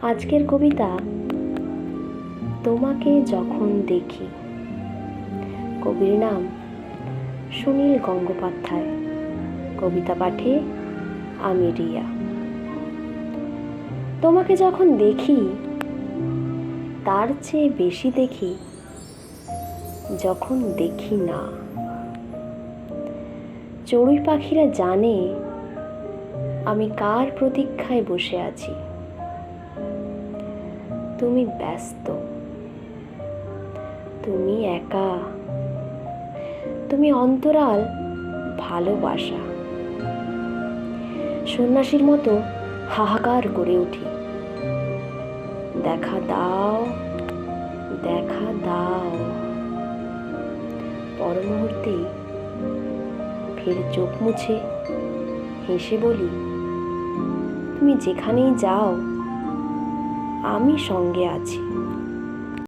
আজকের কবিতা তোমাকে যখন দেখি। কবির নাম সুনীল গঙ্গোপাধ্যায়। কবিতা পাঠে আমি রিয়া। তোমাকে যখন দেখি তার চেয়ে বেশি দেখি যখন দেখি না। চড়ুই পাখিরা জানে আমি কার প্রতীক্ষায় বসে আছি। তুমি ব্যস্ত, তুমি একা, তুমি অন্তরাল ভালোবাসা। সন্ন্যাসীর মতো হাহাকার করে উঠি, দেখা দাও, দেখা দাও। পর মুহূর্তেই ফের চোখ মুছে হেসে বলি, তুমি যেখানেই যাও আমি সঙ্গে আছি।